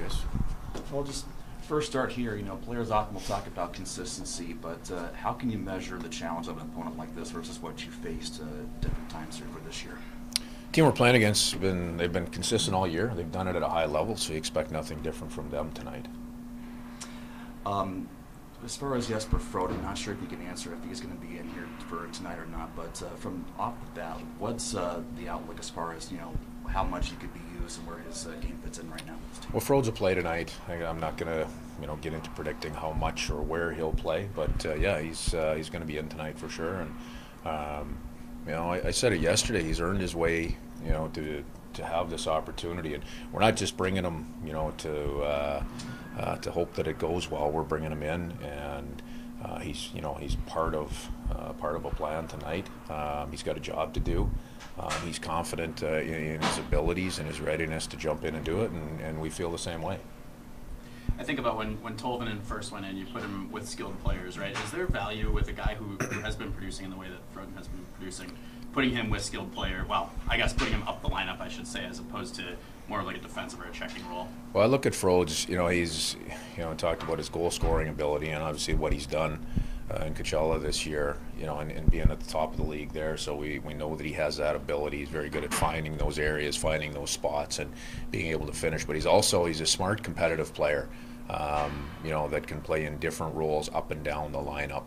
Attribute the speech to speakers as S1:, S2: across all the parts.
S1: areas.
S2: Well, just first start here. Players often will talk about consistency, but how can you measure the challenge of an opponent like this versus what you faced different times here for this year?
S1: Team we're playing against, they've been consistent all year. They've done it at a high level, so you expect nothing different from them tonight.
S2: As far as Jesper Frode, I'm not sure if you can answer if he's going to be in here for tonight or not, but from off the bat, what's the outlook as far as, how much he could be used and where his game fits in right now?
S1: Well, Frode's a play tonight. I'm not going to, get into predicting how much or where he'll play, but yeah, he's going to be in tonight for sure. And I said it yesterday. He's earned his way, to have this opportunity, and we're not just bringing him, to hope that it goes well. We're bringing him in, and he's part of a plan tonight. He's got a job to do. He's confident in his abilities and his readiness to jump in and do it, and we feel the same way.
S3: I think about when Tolvanen first went in, you put him with skilled players, right? Is there value with a guy who has been producing in the way that Frode has been producing, putting him with skilled player? Well, I guess putting him up the lineup, I should say, as opposed to more like a defensive or a checking role.
S1: Well, I look at Frode's. He's talked about his goal scoring ability and obviously what he's done in Coachella this year. And being at the top of the league there, so we know that he has that ability. He's very good at finding those areas, finding those spots, and being able to finish. But he's a smart, competitive player. That can play in different roles up and down the lineup.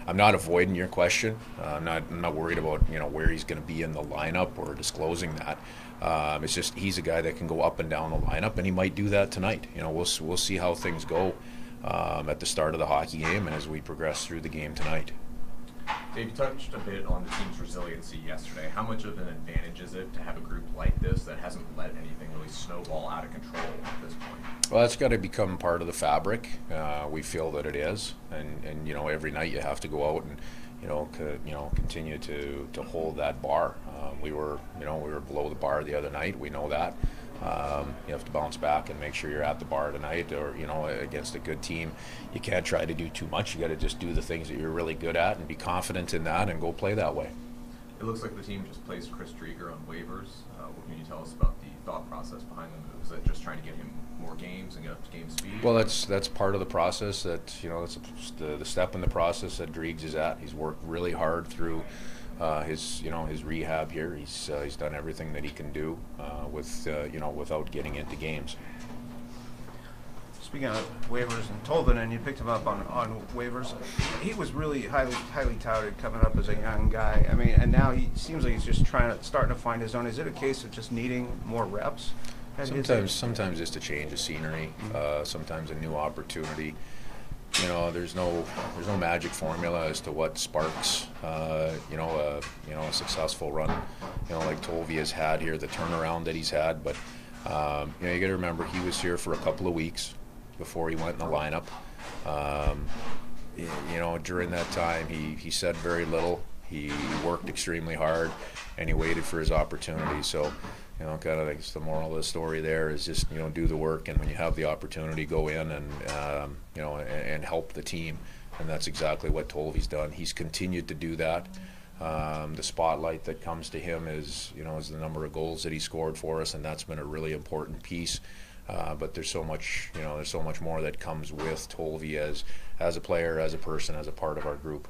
S1: I'm not avoiding your question. I'm not worried about where he's going to be in the lineup or disclosing that. It's just he's a guy that can go up and down the lineup, and he might do that tonight. We'll see how things go at the start of the hockey game and as we progress through the game tonight.
S4: Dave, you touched a bit on the team's resiliency yesterday. How much of an advantage is it to have a group like this that hasn't let anything really snowball out of control at this point?
S1: Well, it's got to become part of the fabric. We feel that it is, and every night you have to go out and continue to hold that bar. We were below the bar the other night. We know that. You have to bounce back and make sure you're at the bar tonight, or against a good team. You can't try to do too much. You got to just do the things that you're really good at and be confident in that and go play that way.
S4: It looks like the team just placed Chris Drieger on waivers. What can you tell us about the thought process behind the move? Is that just trying to get him more games and get up to game speed?
S1: Well, that's part of the process. That's the step in the process that Driegs is at. He's worked really hard through his rehab here. He's done everything that he can do without getting into games.
S5: Speaking of waivers and Tolvanen, you picked him up on waivers. He was really highly touted coming up as a young guy. I mean, and now he seems like he's just starting to find his own. Is it a case of just needing more reps?
S1: Sometimes just a change of scenery. Sometimes a new opportunity. There's no magic formula as to what sparks a successful run like Tolvi has had here, the turnaround that he's had. But you got to remember, he was here for a couple of weeks before he went in the lineup. During that time he said very little. He worked extremely hard, and he waited for his opportunity. So kind of I guess the moral of the story there is just do the work, and when you have the opportunity, go in and and help the team, and that's exactly what Tolvi's done. He's continued to do that. The spotlight that comes to him is the number of goals that he scored for us, and that's been a really important piece. But there's so much more that comes with Tolvi as a player, as a person, as a part of our group.